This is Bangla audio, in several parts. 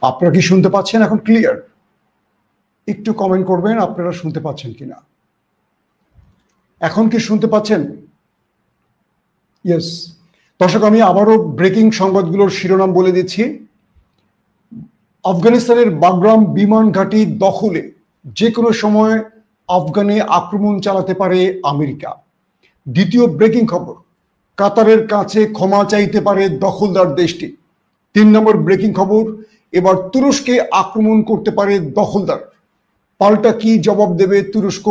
আপনারা কি শুনতে পাচ্ছেন এখন ক্লিয়ার? একটু কমেন্ট করবেন আপনারা শুনতে পাচ্ছেন কিনা। এখন কি শুনতে পাচ্ছেন? ইয়েস। দর্শক, আমি আবারও ব্রেকিং সংবাদগুলোর শিরোনাম বলে দিচ্ছি। আফগানিস্তানের বাগরাম বিমান ঘাঁটি দখলে যে কোনো সময় আফগানে আক্রমণ চালাতে পারে আমেরিকা। দ্বিতীয় ব্রেকিং খবর, কাতারের কাছে ক্ষমা চাইতে পারে দখলদার দেশটি। 3 নম্বর ব্রেকিং খবর, এবার তুরস্কে আক্রমণ করতে পারে দখলদার। পাল্টা কি জবাব দেবে তুরস্ক?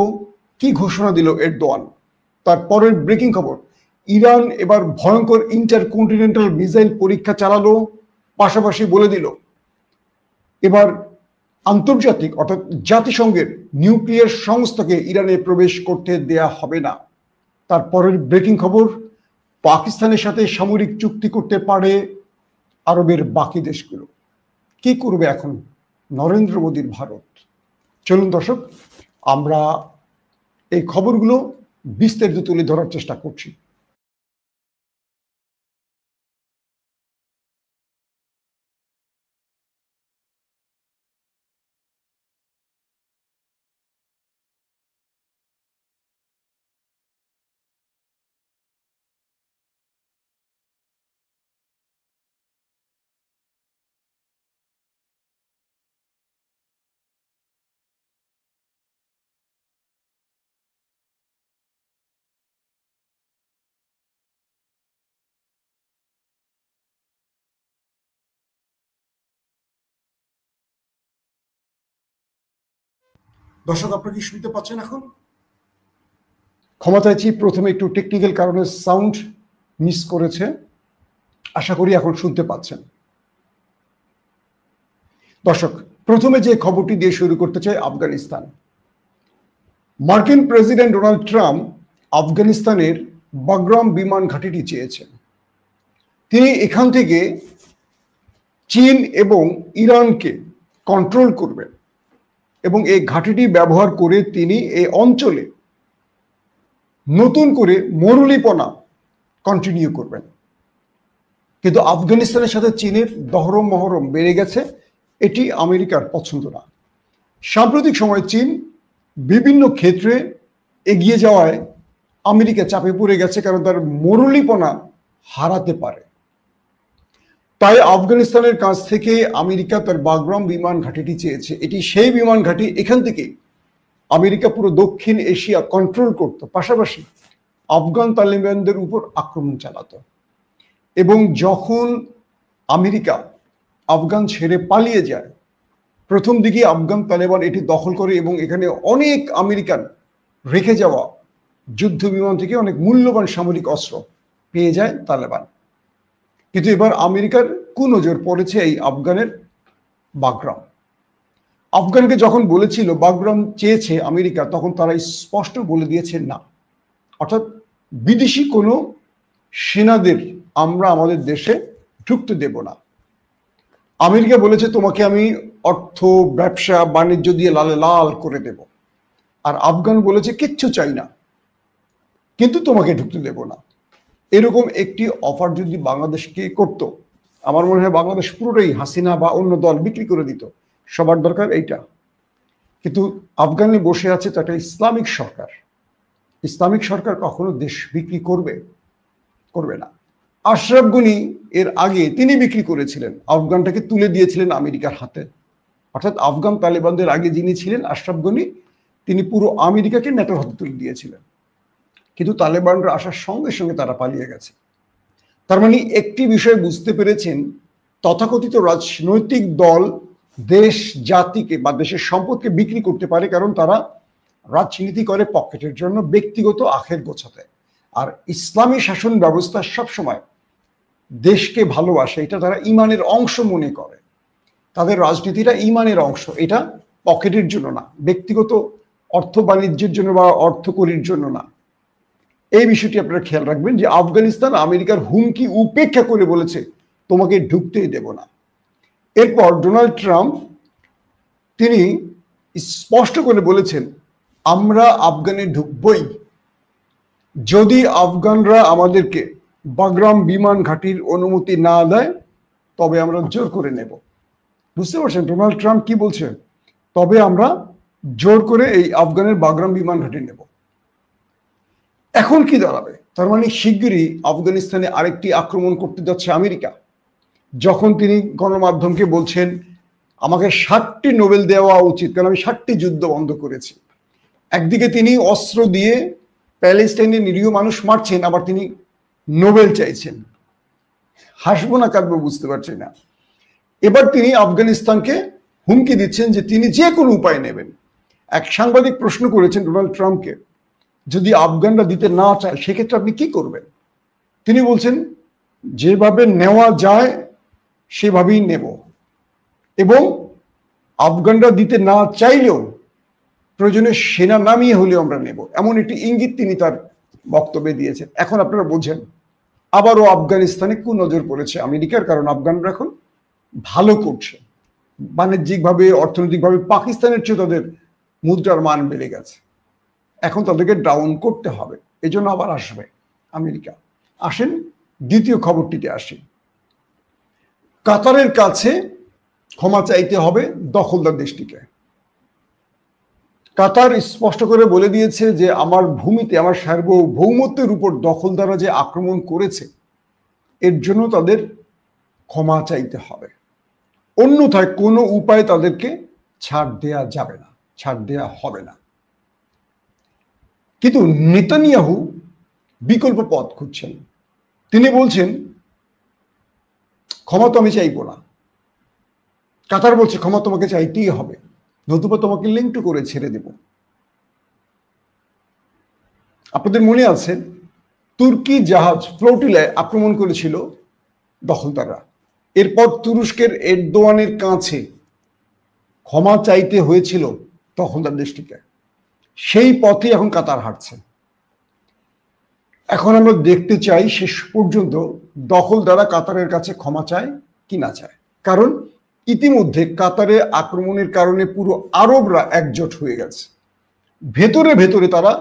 কি ঘোষণা দিল এরদোয়ান? তারপরের ব্রেকিং খবর, ইরান এবার ভয়ঙ্কর ইন্টারকন্টিনেন্টাল মিসাইল পরীক্ষা চালালো, পাশাপাশি বলে দিল এবার আন্তর্জাতিক অর্থাৎ জাতিসংঘের নিউক্লিয়ার সংস্থাকে ইরানে প্রবেশ করতে দেয়া হবে না। তারপরের ব্রেকিং খবর, পাকিস্তানের সাথে সামরিক চুক্তি করতে পারে আরবের বাকি দেশগুলো। কি করবে এখন নরেন্দ্র মোদীর ভারত? চলুন দর্শক, আমরা এই খবরগুলো বিস্তারিত তুলে ধরার চেষ্টা করছি। দর্শক, আপনারা কি শুনতে পাচ্ছেন এখন? ক্ষমা চাইছি, প্রথমে একটু টেকনিক্যাল কারণে সাউন্ড মিস করেছে। আশা করি এখন শুনতে পাচ্ছেন। দর্শক, প্রথমে যে খবরটি দিয়ে শুরু করতে চাই আফগানিস্তান। মার্কিন প্রেসিডেন্ট ডোনাল্ড ট্রাম্প আফগানিস্তানের বাগরাম বিমান ঘাঁটিটি চেয়েছেন। তিনি এখান থেকে চীন এবং ইরানকে কন্ট্রোল করবেন এবং এই ঘাঁটিটি ব্যবহার করে তিনি এই অঞ্চলে নতুন করে মরুলিপনা কন্টিনিউ করবেন। কিন্তু আফগানিস্তানের সাথে চীনের দহরম মহরম বেড়ে গেছে, এটি আমেরিকার পছন্দ না। সাম্প্রতিক সময়ে চীন বিভিন্ন ক্ষেত্রে এগিয়ে যাওয়ায় আমেরিকা চাপে পড়ে গেছে, কারণ তার মরুলিপনা হারাতে পারে। তাই আফগানিস্তানের কাছ থেকে আমেরিকা তার বাগরাম বিমান ঘাঁটিটি চেয়েছে। এটি সেই বিমান ঘাঁটি, এখান থেকে আমেরিকা পুরো দক্ষিণ এশিয়া কন্ট্রোল করত, পাশাপাশি আফগান তালিবানদের উপর আক্রমণ চালাতো। এবং যখন আমেরিকা আফগান ছেড়ে পালিয়ে যায়, প্রথম দিকে আফগান তালেবান এটি দখল করে এবং এখানে অনেক আমেরিকান রেখে যাওয়া যুদ্ধ বিমান থেকে অনেক মূল্যবান সামরিক অস্ত্র পেয়ে যায় তালেবান। কিন্তু এবার আমেরিকার কুনজর পড়েছে এই আফগানের বাগরাম। আফগানকে যখন বলেছিল বাগরাম চেয়েছে আমেরিকা, তখন তারা স্পষ্ট বলে দিয়েছে না, অর্থাৎ বিদেশি কোনো সেনাদের আমরা আমাদের দেশে ঢুকতে দেব না। আমেরিকা বলেছে তোমাকে আমি অর্থ, ব্যবসা, বাণিজ্য দিয়ে লালে লাল করে দেব। আর আফগান বলেছে কিচ্ছু চাই না, কিন্তু তোমাকে ঢুকতে দেব না। এরকম একটি অফার যদি বাংলাদেশকে করত, আমার মনে হয় বাংলাদেশ পুরোটাই হাসিনা বা অন্য দল বিক্রি করে দিত। সবার দরকার এইটা। কিন্তু আফগানে বসে আছে তো একটা ইসলামিক সরকার। ইসলামিক সরকার কখনো দেশ বিক্রি করবে না। আশরাফ গনি এর আগে তিনি বিক্রি করেছিলেন, আফগানটাকে তুলে দিয়েছিলেন আমেরিকার হাতে। অর্থাৎ আফগান তালেবানদের আগে যিনি ছিলেন আশরাফ গনি, তিনি পুরো আমেরিকাকে নেটোর হাতে তুলে দিয়েছিলেন। কিন্তু তালেবানরা আসার সঙ্গে সঙ্গে তারা পালিয়ে গেছে। তার মানে একটি বিষয় বুঝতে পেরেছেন, তথাকথিত রাজনৈতিক দল দেশ জাতিকে বা দেশের সম্পদকে বিক্রি করতে পারে, কারণ তারা রাজনীতি করে পকেটের জন্য, ব্যক্তিগত আখের গোছাতে। আর ইসলামী শাসন ব্যবস্থা সবসময় দেশকে ভালোবাসে, এটা তারা ইমানের অংশ মনে করে। তাদের রাজনীতিটা ইমানের অংশ, এটা পকেটের জন্য না, ব্যক্তিগত অর্থ বাণিজ্যের জন্য বা অর্থকরীর জন্য না। এই বিষয়টি আপনারা খেয়াল রাখবেন যে আফগানিস্তান আমেরিকার হুমকি উপেক্ষা করে বলেছে তোমাকে ঢুকতেই দেব না। এরপর ডোনাল্ড ট্রাম্প তিনি স্পষ্ট করে বলেছেন আমরা আফগানে ঢুকবই যদি আফগানরা আমাদেরকে বাগরাম বিমান ঘাঁটির অনুমতি না দেয়, তবে আমরা জোর করে নেব। বুঝতে পারছেন ডোনাল্ড ট্রাম্প কি বলছে? তবে আমরা জোর করে এই আফগানের বাগরাম বিমান ঘাঁটি নেব। এখন কি দাঁড়াবে? তার মানে শিগগিরই আফগানিস্তানে আরেকটি আক্রমণ করতে যাচ্ছে আমেরিকা। যখন তিনি গণমাধ্যমকে বলছেন আমাকে 60টি নোবেল দেওয়া উচিত, কারণ আমি 60টি যুদ্ধ বন্ধ করেছি। একদিকে তিনি অস্ত্র দিয়ে প্যালেস্টাইনের নিরীহ মানুষ মারছেন, আবার তিনি নোবেল চাইছেন। হাসবো না কাঁদবো বুঝতে পারছি না। এবার তিনি আফগানিস্তানকে হুমকি দিচ্ছেন যে তিনি যে কোনো উপায় নেবেন। এক সাংবাদিক প্রশ্ন করেছেন ডোনাল্ড ট্রাম্পকে, যদি আফগানরা দিতে না চায় সেক্ষেত্রে আপনি কি করবেন? তিনি বলছেন যেভাবে নেওয়া যায় সেভাবেই নেব, এবং আফগানরা দিতে না চাইলেও প্রয়োজনে সেনা নামিয়ে হলেও আমরা নেব, এমন একটি ইঙ্গিত তিনি তার বক্তব্যে দিয়েছেন। এখন আপনারা বোঝেন আবারও আফগানিস্তানে কুনজর পড়েছে আমেরিকার, কারণ আফগানরা এখন ভালো করছে বাণিজ্যিকভাবে, অর্থনৈতিকভাবে। পাকিস্তানের চেয়ে তাদের মুদ্রার মান বেড়ে গেছে, এখন তাদেরকে ডাউন করতে হবে, এজন্য আবার আসবে আমেরিকা। আসেন দ্বিতীয় খবরটিতে আসি। কাতারের কাছে ক্ষমা চাইতে হবে দখলদার দেশটিকে। কাতার স্পষ্ট করে বলে দিয়েছে যে আমার ভূমিতে, আমার সার্বভৌমত্বের উপর দখলদাররা যে আক্রমণ করেছে এর জন্য তাদের ক্ষমা চাইতে হবে, অন্যথায় কোনো উপায় তাদেরকে ছাড় দেয়া যাবে না, ছাড় দেয়া হবে না। কিন্তু নেতানিয়াহু বিকল্প পথ খুঁজছেন। তিনি বলছেন ক্ষমা তো আমি চাইবো না। কাতার বলছে ক্ষমা তোমাকে চাইতেই হবে, নতুবা তোমাকে লিঙ্ক করে ছেড়ে দেব। আপনাদের মনে আছে তুর্কি জাহাজ ফ্লোটিলায় আক্রমণ করেছিল দখলদাররা, এরপর তুরস্কের এরদোয়ানের কাছে ক্ষমা চাইতে হয়েছিল দখলদার দেশটিকে। সেই পথে এখন কাতার হাঁটছে। এখন আমরা দেখতে চাই শেষ পর্যন্ত দখলদাররা কাতারের কাছে ক্ষমা চায় কি না চায়, কারণ ইতিমধ্যে কাতারে আক্রমণের কারণে পুরো আরবরা একজোট হয়ে গেছে। ভেতরে ভেতরে তারা,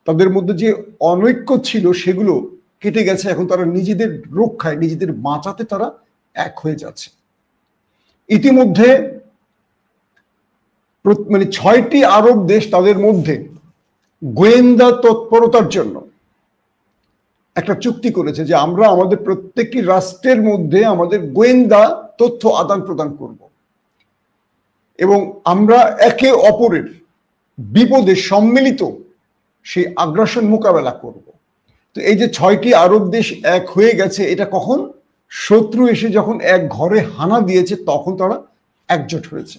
তাদের মধ্যে যে অনৈক্য ছিল সেগুলো কেটে গেছে। এখন তারা নিজেদের রক্ষায়, নিজেদের বাঁচাতে তারা এক হয়ে যাচ্ছে। ইতিমধ্যে মানে 6টি আরব দেশ তাদের মধ্যে গোয়েন্দা তৎপরতার জন্য একটা চুক্তি করেছে যে আমরা আমাদের প্রত্যেকটি রাষ্ট্রের মধ্যে আমাদের গোয়েন্দা তথ্য আদান প্রদান করব, এবং আমরা একে অপরের বিপদে সম্মিলিত সেই আগ্রাসন মোকাবেলা করব। তো এই যে 6টি আরব দেশ এক হয়ে গেছে, এটা কখন? শত্রু এসে যখন এক ঘরে হানা দিয়েছে তখন তারা একজোট হয়েছে।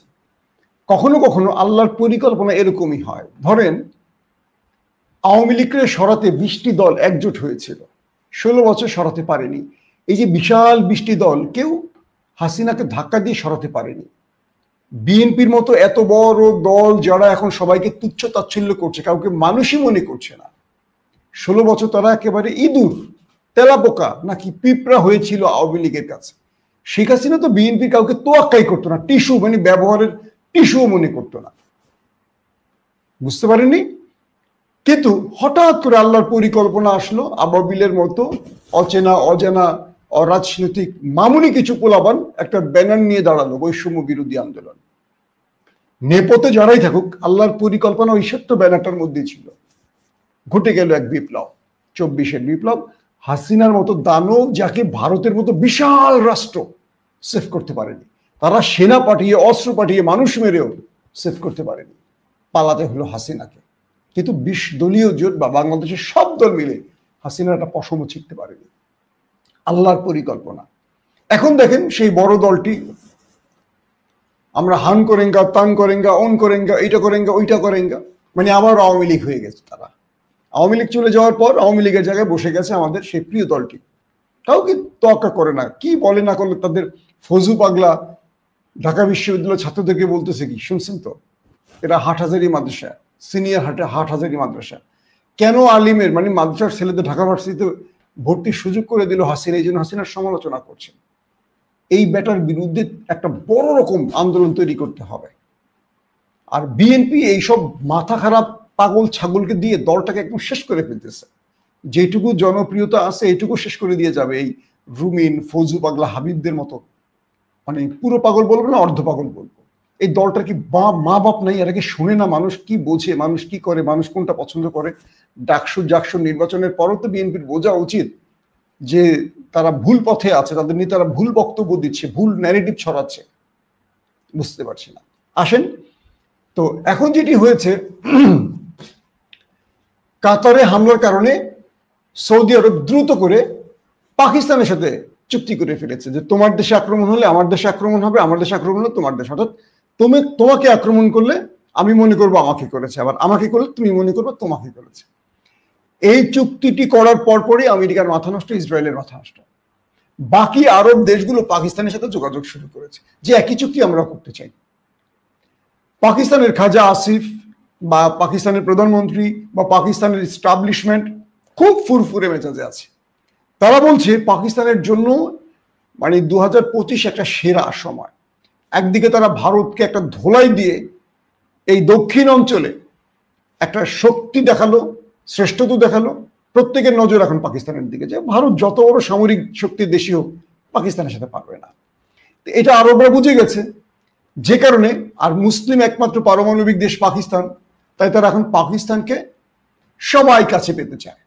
কখনো কখনো আল্লাহর পরিকল্পনা এরকমই হয়। ধরেন আওয়ামী লীগকে সরাতে 20টি দল একজোট হয়েছিল, 16 বছর সরাতে পারেনি। এই যে বিশাল 20টি দল, কেউ হাসিনাকে ধাক্কা দিয়ে সরাতে পারেনি। বিএনপির মতো এত বড় দল যারা এখন সবাইকে তুচ্ছ তাচ্ছিল্য করছে, কাউকে মানুষই মনে করছে না, 16 বছর তারা একেবারে ইঁদুর, তেলাপোকা নাকি পিঁপড়া হয়েছিল আওয়ামী লীগের কাছে। শেখ হাসিনা তো বিএনপি কাউকে তোয়াক্কাই করতো না, টিস্যু মানে ব্যবহারের টিস্যুও মনে করতো না। বুঝতে পারেননি? কিন্তু হঠাৎ করে আল্লাহর পরিকল্পনা আসলো, আবাবিলের মতো অচেনা অজানা অরাজনৈতিক মামুলি কিছু পোলাপান একটা ব্যানার নিয়ে দাঁড়ালো, বৈষম্য বিরোধী আন্দোলন। নেপথ্যে যারাই থাকুক, আল্লাহর পরিকল্পনা ওই সত্য ব্যানারটার মধ্যে ছিল। ঘটে গেল এক বিপ্লব, 24-এর বিপ্লব। হাসিনার মতো দানব, যাকে ভারতের মতো বিশাল রাষ্ট্র সেভ করতে পারেনি, তারা সেনা পাঠিয়ে, অস্ত্র পাঠিয়ে, মানুষ মেরেও সেভ করতে পারেনি, পালাতে হলো হাসিনাকে। কিন্তু 20 দলীয় জোট বা বাংলাদেশের সব দল মিলে হাসিনার একটা পশমও ছিঁড়তে পারেনি। আল্লাহর পরিকল্পনা। এখন দেখেন সেই বড় দলটি, আমরা হান করেঙ্গা, তান করেঙ্গা, অন করেঙ্গা, এইটা করেঙ্গা, ওইটা করেঙ্গা, মানে আবার আওয়ামী লীগ হয়ে গেছে। তারা আওয়ামী লীগ চলে যাওয়ার পর আওয়ামী লীগের জায়গায় বসে গেছে আমাদের সেই প্রিয় দলটি। কাউকে তোয়াক্কা করে না, কি বলে না করলে তাদের ফজু পাগলা ঢাকা বিশ্ববিদ্যালয়ের ছাত্রদেরকে বলতেছে কি শুনছেন তো, এরা হাটহাজারী মাদ্রাসা, সিনিয়র হাটহাজারী মাদ্রাসা। কেন আলিমের মানে মাদ্রাসার ছেলেদের ঢাকা ভার্সিটিতে ভর্তির সুযোগ করে দিল হাসিনা, এই জন্য হাসিনার সমালোচনা করছেন। এই ব্যাটার বিরুদ্ধে একটা বড় রকম আন্দোলন তৈরি করতে হবে। আর বিএনপি এইসব মাথা খারাপ পাগল ছাগলকে দিয়ে দলটাকে একদম শেষ করে ফেলতেছে। যেটুকু জনপ্রিয়তা আছে এইটুকু শেষ করে দিয়ে যাবে এই রুমিন, ফৌজু পাগলা হাবিবদের মতো মানে পুরো পাগল বলবো না, অর্ধ পাগল বলবো, এই দলটার কি মা বাপ নাই? এরা কি শুনে না? মানুষ কি বোঝে, মানুষ কি করে, মানুষ কোনটা পছন্দ করে? ডাকসু জাকসু নির্বাচনের পরও তো বিএনপির বোঝা উচিত যে তারা ভুল পথে আছে, তাদের নিয়ে তারা ভুল বক্তব্য দিচ্ছে, ভুল ন্যারেটিভ ছড়াচ্ছে। বুঝতে পারছি না। আসেন, তো এখন যেটি হয়েছে, কাতারে হামলার কারণে সৌদি আরব দ্রুত করে পাকিস্তানের সাথে চুক্তি করে ফেলেছে যে তোমার দেশে আক্রমণ হলে আমার দেশে আক্রমণ হবে, আমার দেশে আক্রমণ হলে তোমার দেশ, অর্থাৎ তোমাকে আক্রমণ করলে আমি মনে করবো আমাকে করেছে, আবার আমাকে করলে তুমি মনে করবো তোমাকে করেছে। এই চুক্তিটি করার পরপরই আমেরিকার মাথা নষ্ট, ইসরায়েলের মাথা নষ্ট। বাকি আরব দেশগুলো পাকিস্তানের সাথে যোগাযোগ শুরু করেছে যে একই চুক্তি আমরা করতে চাই। পাকিস্তানের খাজা আসিফ বা পাকিস্তানের প্রধানমন্ত্রী বা পাকিস্তানের এস্টাবলিশমেন্ট খুব ফুরফুরে মেজাজে আছে। তারা বলছে পাকিস্তানের জন্য মানে 2025 একটা সেরা সময়। একদিকে তারা ভারতকে একটা ধোলাই দিয়ে এই দক্ষিণ অঞ্চলে একটা শক্তি দেখালো, শ্রেষ্ঠত্ব দেখালো। প্রত্যেকের নজর এখন পাকিস্তানের দিকে, যে ভারত যত বড় সামরিক শক্তির দেশই হোক পাকিস্তানের সাথে পারবে না। এটা আরবরা বুঝে গেছে, যে কারণে আর মুসলিম একমাত্র পারমাণবিক দেশ পাকিস্তান, তাই তারা এখন পাকিস্তানকে সবাই কাছে পেতে চায়।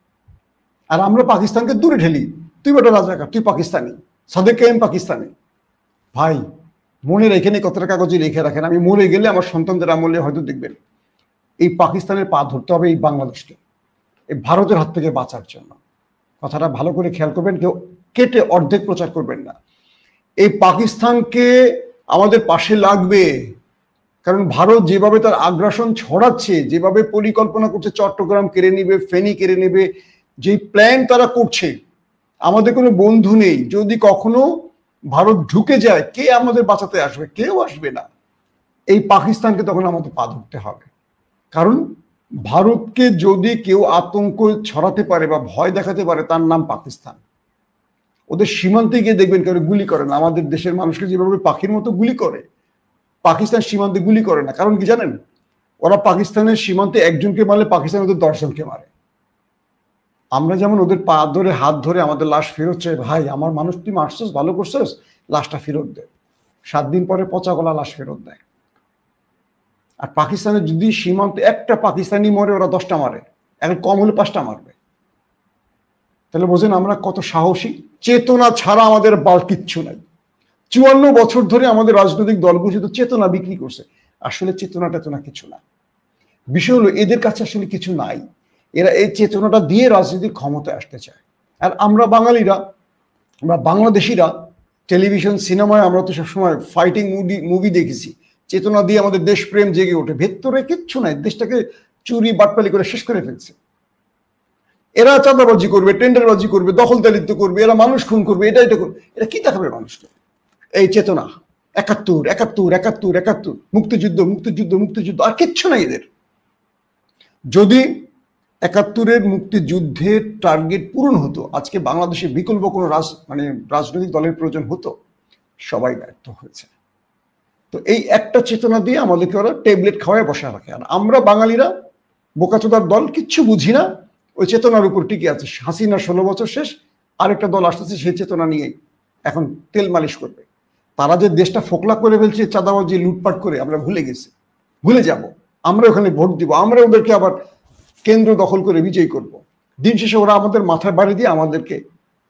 আর আমরা পাকিস্তানকে দূরে ঠেলি, তুই বেটা রাজাকার, তুই পাকিস্তানি, সাদেক কায়েম পাকিস্তানি। ভাই মনে রেখে নেই, কতটা কাগজে রেখে রাখেন, আমি মরে গেলে আমার সন্তানদের আমলে হয়তো দেখবেন এই পাকিস্তানের পা ধরতে হবে এই বাংলাদেশকে, এই ভারতের হাত থেকে বাঁচার জন্য। কথাটা ভালো করে খেয়াল করবেন, কেউ কেটে অর্ধেক প্রচার করবেন না। এই পাকিস্তানকে আমাদের পাশে লাগবে, কারণ ভারত যেভাবে তার আগ্রাসন ছড়াচ্ছে, যেভাবে পরিকল্পনা করছে, চট্টগ্রাম কেড়ে নেবে, ফেনী কেড়ে নেবে, যে প্ল্যান তারা করছে, আমাদের কোনো বন্ধু নেই। যদি কখনো ভারত ঢুকে যায়, কে আমাদের বাঁচাতে আসবে? কেউ আসবে না। এই পাকিস্তানকে তখন আমাদের পা ধরতে হবে, কারণ ভারতকে যদি কেউ আতঙ্ক ছড়াতে পারে বা ভয় দেখাতে পারে, তার নাম পাকিস্তান। ওদের সীমান্তে গিয়ে দেখবেন কেউ গুলি করে না। আমাদের দেশের মানুষকে যেভাবে পাখির মতো গুলি করে, পাকিস্তান সীমান্তে গুলি করে না। কারণ কি জানেন? ওরা পাকিস্তানের সীমান্তে একজনকে মারলে পাকিস্তান ওদের 10 জনকে মারে। আমরা যেমন ওদের পা ধরে হাত ধরে আমাদের লাশ ফেরত চাই, ভাই আমার মানুষ তুই মারছিস, ভালো করছিস, লাশটা ফেরত দে। 7 দিন পরে পচা গলা লাশ ফেরত দেয়। আর পাকিস্তানের যদি সীমান্তে একটা পাকিস্তানি মরে, ওরা 10টা মারে, এখন কম হলে 5টা মারবে। তাহলে বোঝেন আমরা কত সাহসী। চেতনা ছাড়া আমাদের কিচ্ছু নাই। 54 বছর ধরে আমাদের রাজনৈতিক দলগুলো শুধু চেতনা বিক্রি করছে। আসলে চেতনা কিছু না। বিষয় হলো এদের কাছে আসলে কিছু নাই। এরা এই চেতনাটা দিয়ে রাজনৈতিক ক্ষমতায় আসতে চায়। আর আমরা বাঙালিরা, আমরা বাংলাদেশিরা টেলিভিশন সিনেমায় আমরা তো সবসময় ফাইটিং মুভি দেখেছি। চেতনা দিয়ে আমাদের দেশপ্রেম জেগে ওঠে, ভেতরে কিচ্ছু নাই। দেশটাকে চুরি বাটপালি করে শেষ করে ফেলছে। এরা চাঁদাবাজি করবে, টেন্ডারবাজি করবে, দখলদারিত্ব করবে, এরা মানুষ খুন করবে, এটা করবে। এরা কি দেখাবে মানুষকে? এই চেতনা 71 মুক্তিযুদ্ধ, আর কিচ্ছু নাই এদের। যদি 71-এর মুক্তিযুদ্ধের টার্গেট পূরণ হতো, আজকে বাংলাদেশে বিকল্প কোনো রাজনৈতিক দলের প্রয়োজন হতো? সবাই ব্যর্থ হয়েছে। তো এই একটা চেতনা দিয়ে আমাদেরকে ওরা ট্যাবলেট খাওয়ায় বসা রাখে। আর আমরা বাঙালিরা বোকাচোদার দল, কিচ্ছু বুঝি না, ওই চেতনার উপর টিকে আছে। হাসিনা 16 বছর শেষ, আরেকটা দল আসতেছে সেই চেতনা নিয়েই এখন তেল মালিশ করবে। তারা যে দেশটা ফোকলা করে ফেলছে চাঁদাবাজি লুটপাট করে, আমরা ভুলে যাব। আমরা ওখানে ভোট দিব, আমরা ওদেরকে আবার কেন্দ্র দখল করে বিজয়ী করব। দিন শেষে ওরা আমাদের মাথায় বাড়ি দিয়ে আমাদেরকে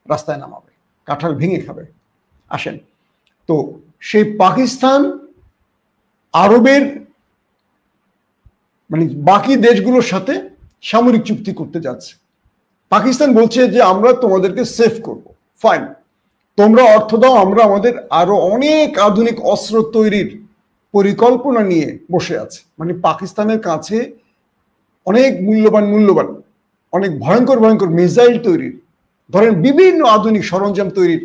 রাস্তায় নামাবে, কাঁঠাল ভেঙে খাবে। আসেন, তো সেই পাকিস্তান আরবের বাকি দেশগুলোর সাথে সামরিক চুক্তি করতে যাচ্ছে। পাকিস্তান বলছে যে আমরা তোমাদেরকে সেফ করব, ফাইন, তোমরা অর্থ দাও, আমরা আমাদের আরো অনেক আধুনিক অস্ত্র তৈরির পরিকল্পনা নিয়ে বসে আছে। পাকিস্তানের কাছে অনেক মূল্যবান অনেক ভয়ঙ্কর মিসাইল তৈরির, ধরেন বিভিন্ন আধুনিক সরঞ্জাম তৈরির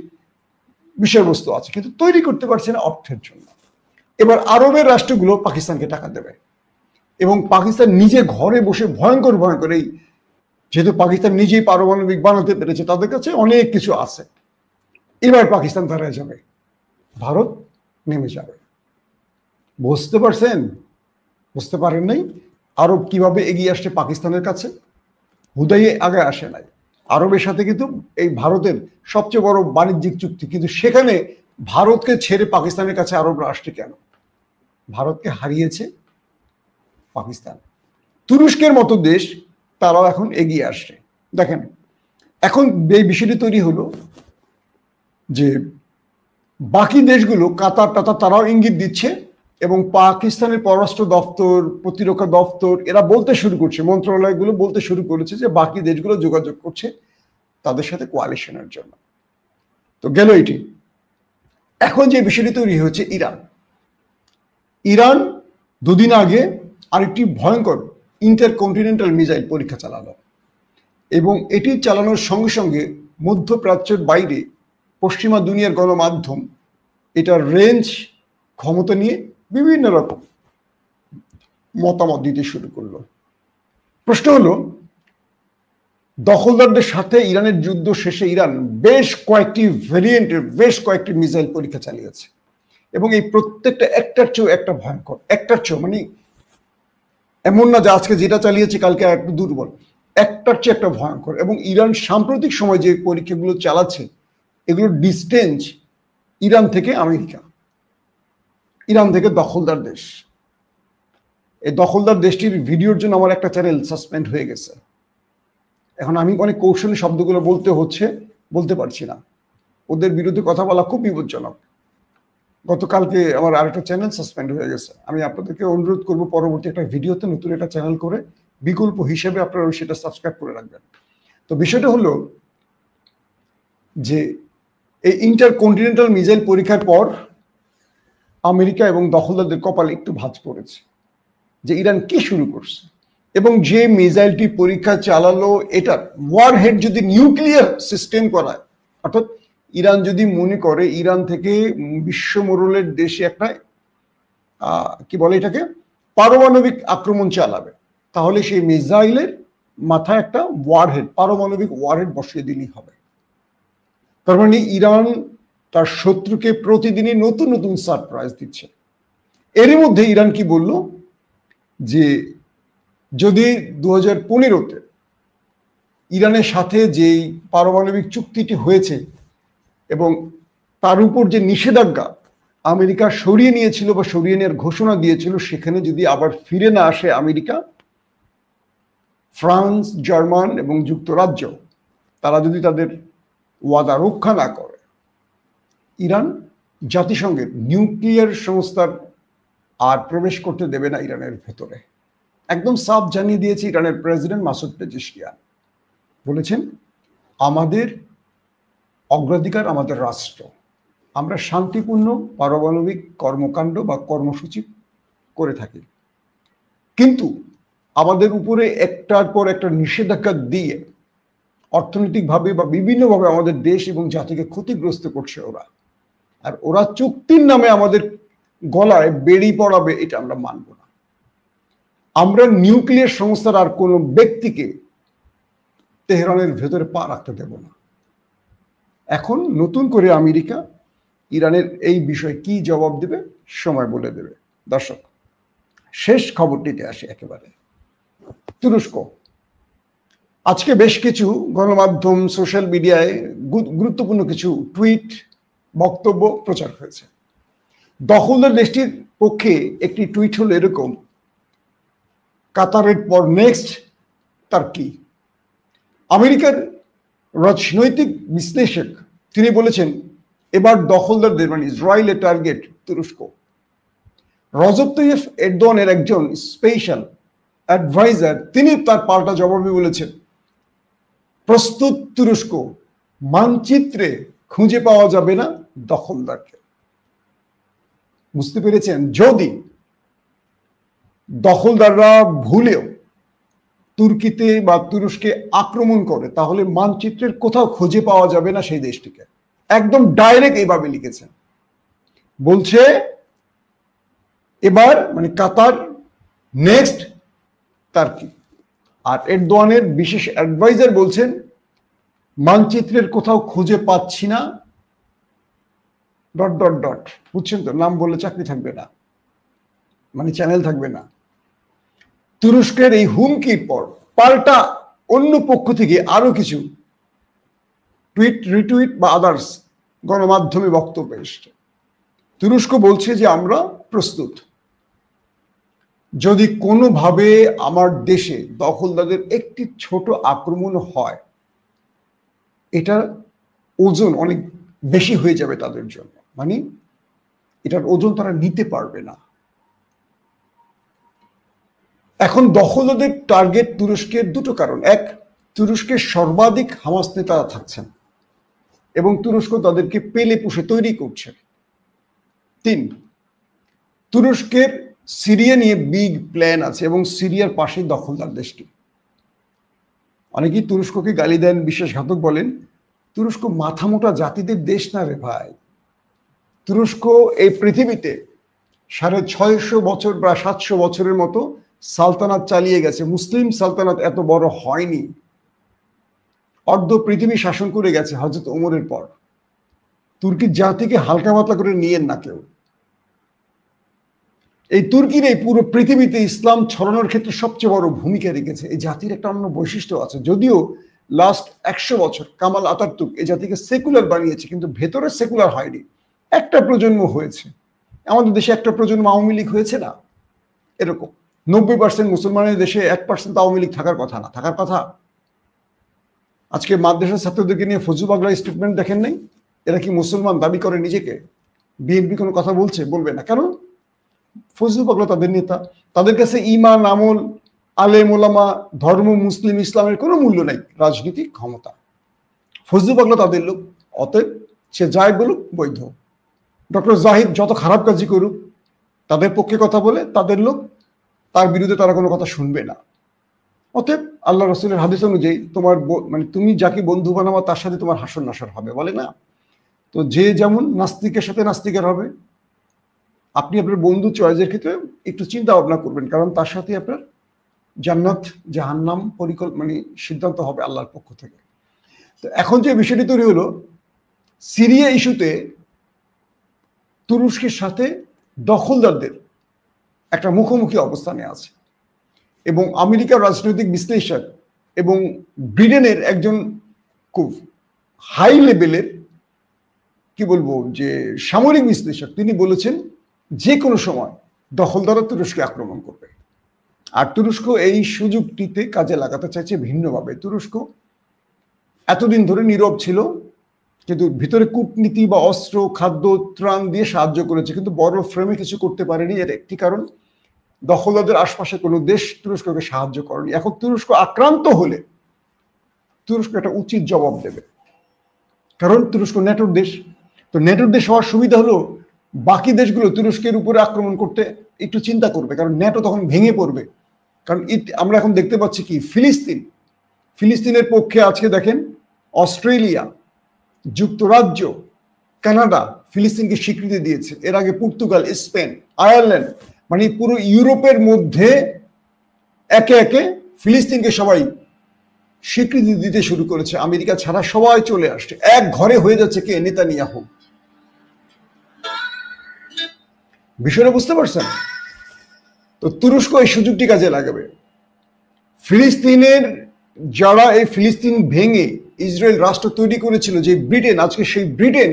বিষয়বস্তু আছে, কিন্তু তৈরি করতে পারছে না অর্থের জন্য। এবার আরবের রাষ্ট্রগুলো পাকিস্তানকে টাকা দেবে এবং পাকিস্তান নিজে ঘরে বসে ভয়ঙ্কর এই, যেহেতু পাকিস্তান নিজেই পারমাণবিক বানাতে পেরেছে, তাদের কাছে অনেক কিছু আছে। এবার পাকিস্তান দাঁড়ায় যাবে, ভারত নেমে যাবে। বুঝতে পারছেন? বুঝতে পারেন নাই আরব কিভাবে এগিয়ে আসছে পাকিস্তানের কাছে? হুদাইয়ে আগে আসে নাই। আরবের সাথে কিন্তু এই ভারতের সবচেয়ে বড় বাণিজ্যিক চুক্তি, কিন্তু সেখানে ভারতকে ছেড়ে পাকিস্তানের কাছে আরবরা আসছে কেন? ভারতকে হারিয়েছে পাকিস্তান। তুরস্কের মতো দেশ তারাও এখন এগিয়ে আসছে। দেখেন, এখন এই বিষয়টি তৈরি হলো যে বাকি দেশগুলো কাতার টাতার তারাও ইঙ্গিত দিচ্ছে, এবং পাকিস্তানের পররাষ্ট্র দপ্তর, প্রতিরক্ষা দপ্তর এরা বলতে শুরু করছে, মন্ত্রণালয়গুলো বলতে শুরু করেছে যে বাকি দেশগুলো যোগাযোগ করছে তাদের সাথে কোয়ালিশনের জন্য। তো গেল এটি। এখন যে বিষয়টি তৈরি হচ্ছে ইরান দুদিন আগে আরেকটি ভয়ঙ্কর ইন্টারকন্টিনেন্টাল মিসাইল পরীক্ষা চালালো, এবং এটি চালানোর সঙ্গে সঙ্গে মধ্যপ্রাচ্যের বাইরে পশ্চিমা দুনিয়ার গণমাধ্যম এটার রেঞ্জ, ক্ষমতা নিয়ে বিভিন্ন রকম মতামত দিতে শুরু করলো। প্রশ্ন হলো, দখলদারদের সাথে ইরানের যুদ্ধ শেষে ইরান বেশ কয়েকটি ভেরিয়েন্টের বেশ কয়েকটি মিসাইল পরীক্ষা চালিয়েছে, এবং এই প্রত্যেকটা একটার চেয়েও একটা ভয়ঙ্কর, একটার চেয়েও, মানে এমন না যে আজকে যেটা চালিয়েছে কালকে একটু দুর্বল, একটার চেয়ে একটা ভয়ঙ্কর। এবং ইরান সাম্প্রতিক সময় যে পরীক্ষাগুলো চালাচ্ছে এগুলোর ডিস্টেন্স ইরান থেকে আমেরিকা, ইরান থেকে দখলদার দেশ। এই দখলদার দেশটির ভিডিওর জন্য আমার একটা চ্যানেল সাসপেন্ড হয়ে গেছে। এখন আমি অনেক কৌশলী শব্দগুলো বলতে পারছি না, ওদের বিরুদ্ধে কথা বলা খুব বিপজ্জনক। গতকালকে আমার আরেকটা চ্যানেল সাসপেন্ড হয়ে গেছে। আমি আপনাদেরকে অনুরোধ করব পরবর্তী একটা ভিডিওতে নতুন একটা চ্যানেল করে বিকল্প হিসেবে আপনারা সেটা সাবস্ক্রাইব করে রাখবেন। তো বিষয়টা হলো যে এই ইন্টারকন্টিনেন্টাল মিসাইল পরীক্ষার পর আমেরিকা এবং দখলদারদের কপালে একটু ভাঁজ পড়েছে যে ইরান কি শুরু করছে, এবং যে মিসাইলটি পরীক্ষা চালালো এটার ওয়ারহেড যদি নিউক্লিয়ার সিস্টেম করায়, অর্থাৎ ইরান যদি মনে করে ইরান থেকে বিশ্বমোড়লের দেশে একটা কি বলে এটাকে পারমাণবিক আক্রমণ চালাবে, তাহলে সেই মিসাইলের মাথায় একটা ওয়ারহেড, পারমাণবিক ওয়ারহেড বসিয়ে দিলেই হবে। তার মানে ইরান তার শত্রুকে প্রতিদিনই নতুন নতুন সারপ্রাইজ দিচ্ছে। এরই মধ্যে ইরান কি বলল যে যদি 2015-তে ইরানের সাথে যেই পারমাণবিক চুক্তিটি হয়েছে এবং তার উপর যে নিষেধাজ্ঞা আমেরিকা সরিয়ে নিয়েছিল বা সরিয়ে নেওয়ার ঘোষণা দিয়েছিল, সেখানে যদি আবার ফিরে না আসে আমেরিকা, ফ্রান্স, জার্মান এবং যুক্তরাজ্য তারা যদি তাদের ওয়াদা রক্ষা না করে, ইরান জাতিসংঘের নিউক্লিয়ার সংস্থার আর প্রবেশ করতে দেবে না ইরানের ভেতরে। একদম সাফ জানিয়ে দিয়েছে ইরানের প্রেসিডেন্ট মাসুদ পেজেশকিয়ান। বলেছেন, আমাদের অগ্রাধিকার আমাদের রাষ্ট্র, আমরা শান্তিপূর্ণ পারমাণবিক কর্মকাণ্ড বা কর্মসূচি করে থাকি, কিন্তু আমাদের উপরে একটার পর একটা নিষেধাজ্ঞা দিয়ে অর্থনৈতিকভাবে বা বিভিন্নভাবে আমাদের দেশ এবং জাতিকে ক্ষতিগ্রস্ত করছে ওরা, আর ওরা চুক্তির নামে আমাদের গলায় বেড়ি পড়াবে, এটা আমরা মানব না। আমরা নিউক্লিয়ার সংস্থার আর কোনো ব্যক্তিকে তেহরানের ভেতরে পা রাখতে দেব না। এখন নতুন করে আমেরিকা ইরানের এই বিষয়ে কি জবাব দেবে সময় বলে দেবে। দর্শক, শেষ খবরটিতে আসে একেবারে। তুরস্ক আজকে বেশ কিছু গণমাধ্যম, সোশ্যাল মিডিয়ায় গুরুত্বপূর্ণ কিছু টুইট, বক্তব্য প্রচার হয়েছে। দখলদার দেশটির পক্ষে একটি টুইট হলো এরকম, কাতারের পর নেক্সট টার্কি। আমেরিকার রাজনৈতিক বিশ্লেষক তিনি বলেছেন, এবার দখলদারদের মানে ইসরায়েলের টার্গেট তুরস্ক। রজব তাইয়্যিপ এরদোয়ানের একজন স্পেশাল অ্যাডভাইজার তিনি তার পাল্টা জবাবে বলেছেন, প্রস্তুত তুরস্ক, মানচিত্রে খুঁজে পাওয়া যাবে না দখলদারকে। বুঝতে পেরেছেন, যদি দখলদাররা ভুলেও তুর্কিতে বা তুরস্কে আক্রমণ করে তাহলে মানচিত্রের কোথাও খুঁজে পাওয়া যাবে না সেই দেশটিকে। একদম ডাইরেক্ট এইভাবে লিখেছেন। বলছে এবার মানে কাতার নেক্সট টার্কি। আর এরদোয়ানের বিশেষ অ্যাডভাইজার বলছেন, মানচিত্রের কোথাও খুঁজে পাচ্ছি না ডট ডট ডট। বুঝছেন তো, নাম বললে চাকরি থাকবে না, মানে চ্যানেল থাকবে না। তুরস্কের এই হুমকির পর পাল্টা অন্য পক্ষ থেকে আরো কিছু টুইট, রিটুইট বা আদার্স গণমাধ্যমে বক্তব্য এসছে। তুরস্ক বলছে যে আমরা প্রস্তুত, যদি কোনোভাবে আমার দেশে দখলদারদের একটি ছোট আক্রমণ হয়, এটা ওজন অনেক বেশি হয়ে যাবে তাদের জন্য, মানে এটার ওজন তারা নিতে পারবে না। এখন দখলদারদের টার্গেট তুরস্কের দুটো কারণ। এক, তুরস্কের সর্বাধিক হামাস নেতারা থাকছেন এবং তুরস্ক তাদেরকে পেলে পুষে তৈরি করছে। তিন, তুরস্কের সিরিয়া নিয়ে বিগ প্ল্যান আছে এবং সিরিয়ার পাশে দখলদার দেশটি। অনেকেই তুরস্ককে গালি দেন, বিশ্বাসঘাতক বলেন। তুরস্ক মাথামোটা জাতিদের দেশ না রে ভাই। তুরস্ক এই পৃথিবীতে 650 বছর বা 700 বছরের মতো সালতানাত চালিয়ে গেছে। মুসলিম সালতানাত এত বড় হয়নি। অর্ধ পৃথিবী শাসন করে গেছে হযরত ওমরের পর। তুর্কির জাতিকে হালকা পাতলা করে নিয়েন না কেউ। এই তুর্কির এই পুরো পৃথিবীতে ইসলাম ছড়ানোর ক্ষেত্রে সবচেয়ে বড় ভূমিকা রেখেছে। এই জাতির একটা অন্য বৈশিষ্ট্য আছে, যদিও লাস্ট 100 বছর কামাল আতাতুর্ক এই জাতিকে সেকুলার বানিয়েছে, কিন্তু ভেতরে সেকুলার হয়নি। একটা প্রজন্ম হয়েছে। আমাদের দেশে একটা প্রজন্ম আওয়ামী লীগ হয়েছে না? এরকম 90% মুসলমানের দেশে 1% আওয়ামী লীগ থাকার কথা না, থাকার কথা। আজকে মাদ্রাসা ছাত্রদেরকে নিয়ে ফজলু পাগলার স্টেটমেন্ট দেখেন নাই? এরা কি মুসলমান দাবি করে নিজেকে? বিএনপি কোনো কথা বলছে? বলবে না। কেন? ফজলু পাগলা তাদের নেতা। তাদের কাছে ঈমান, আমল, আলেম ওলামা, ধর্ম, মুসলিম, ইসলামের কোনো মূল্য নাই, রাজনীতিক ক্ষমতা। ফজলু পাগলা তাদের লোক, অতএব সে যাই বলুক বৈধ। ডক্টর জাহিদ যত খারাপ কাজই করুক, তাদের পক্ষে কথা বলে, তাদের লোক, তার বিরুদ্ধে তারা কোনো কথা শুনবে না। অতএব আল্লাহ রসুলের হাদিস অনুযায়ী তোমার মানে তুমি যাকে বন্ধু বানাবা তার সাথে তোমার হাসর নাসর হবে, বলে না? তো যে যেমন নাস্তিকের সাথে নাস্তিকের হবে। আপনি আপনার বন্ধু চয়েসের ক্ষেত্রে একটু চিন্তা ভাবনা করবেন, কারণ তার সাথে আপনার জান্নাত জাহান্নাম মানে সিদ্ধান্ত হবে আল্লাহর পক্ষ থেকে। তো এখন যে বিষয়টি তৈরি হলো, সিরিয়া ইস্যুতে তুরস্কের সাথে দখলদারদের একটা মুখোমুখি অবস্থানে আছে এবং আমেরিকার রাজনৈতিক বিশ্লেষক এবং ব্রিটেনের একজন খুব হাই লেভেলের কি বলবো যে সামরিক বিশ্লেষক, তিনি বলেছেন যে কোনো সময় দখলদাররা তুরস্কে আক্রমণ করবে। আর তুরস্ক এই সুযোগটিতে কাজে লাগাতে চাইছে ভিন্নভাবে। তুরস্ক এতদিন ধরে নীরব ছিল, কিন্তু ভিতরে কূটনীতি বা অস্ত্র, খাদ্য, ত্রাণ দিয়ে সাহায্য করেছে, কিন্তু বড় ফ্রেমে কিছু করতে পারেনি। এর একটি কারণ, দখলদারদের আশপাশে কোনো দেশ তুরস্ককে সাহায্য করেনি। এখন তুরস্ক আক্রান্ত হলে তুরস্ক একটা উচিত জবাব দেবে, কারণ তুরস্ক ন্যাটোর দেশ। তো ন্যাটোর দেশ হওয়ার সুবিধা হলো বাকি দেশগুলো তুরস্কের উপরে আক্রমণ করতে একটু চিন্তা করবে, কারণ ন্যাটো তখন ভেঙে পড়বে। কারণ আমরা এখন দেখতে পাচ্ছি কি, ফিলিস্তিনের পক্ষে আজকে দেখেন অস্ট্রেলিয়া, যুক্তরাজ্য, কানাডা ফিলিস্তিনকে স্বীকৃতি দিয়েছে। এর আগে পর্তুগাল, স্পেন, আয়ারল্যান্ড, মানে পুরো ইউরোপের মধ্যে একে একে ফিলিস্তিনকে সবাই স্বীকৃতি দিতে শুরু করেছে। আমেরিকা ছাড়া সবাই চলে আসছে, এক ঘরে হয়ে যাচ্ছে কে? নেতানিয়াহু। বিষয়টা বুঝতে পারছেন? তো তুরস্ক এই সুযোগটি কাজে লাগাবে। ফিলিস্তিনের যারা এই ফিলিস্তিন ভেঙে ইসরায়েল রাষ্ট্র তৈরি করেছিল, যে ব্রিটেন, আজকে সেই ব্রিটেন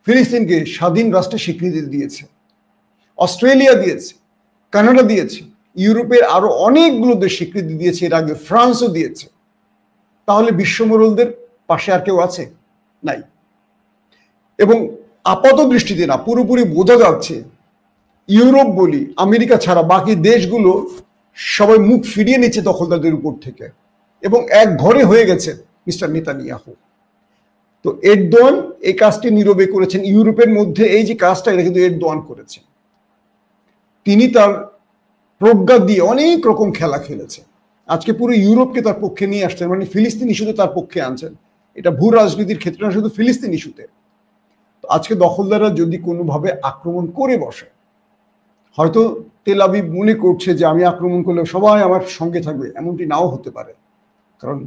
ফিলিস্তিনকে স্বাধীন রাষ্ট্রের স্বীকৃতি দিয়েছে। অস্ট্রেলিয়া দিয়েছে, কানাডা দিয়েছে, ইউরোপের আরো অনেকগুলো দেশ স্বীকৃতি দিয়েছে, এর আগে ফ্রান্সও দিয়েছে। তাহলে বিশ্বমোড়লদের পাশে আর কেউ আছে? নাই। এবং আপাত দৃষ্টিতে না, পুরোপুরি বোঝা যাচ্ছে ইউরোপ বলি, আমেরিকা ছাড়া বাকি দেশগুলো সবাই মুখ ফিরিয়ে নিচ্ছে দখলদারদের উপর থেকে এবং এক ঘরে হয়ে গেছে মিস্টার নেতানিয়াহু। তো এরদোয়ান এই কাজটি নীরবে করেছেন। ইউরোপের মধ্যে এই যে কাজটা, এটা কিন্তু এরদোয়ান করেছেন। তিনি তার প্রজ্ঞা দিয়ে অনেক রকম খেলা খেলেছেন। আজকে পুরো ইউরোপকে তার পক্ষে নিয়ে আসছেন, মানে ফিলিস্তিন ইস্যুতে তার পক্ষে আনছেন। এটা ভূ রাজনীতির ক্ষেত্রে না, শুধু ফিলিস্তিন ইস্যুতে। তো আজকে দখলদাররা যদি কোনোভাবে আক্রমণ করে বসে, হয়তো তেল আবিব মনে করছে যে আমি আক্রমণ করলে সবাই আমার সঙ্গে থাকবে, এমনটি নাও হতে পারে। কারণ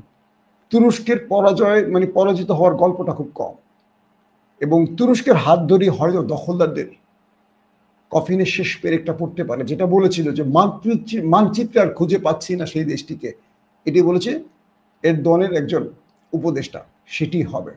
তুরস্কের পরাজয় মানে পরাজিত হওয়ার গল্পটা খুব কম, এবং তুরস্কের হাত ধরে হয়তো দখলদারদের কফিনের শেষ পেরেকটা পড়তে পারে। যেটা বলেছিল যে মানচিত্রে আর খুঁজে পাচ্ছি না সেই দেশটিকে, এটি বলেছে এরদোয়ানের একজন উপদেষ্টা, সেটি হবে।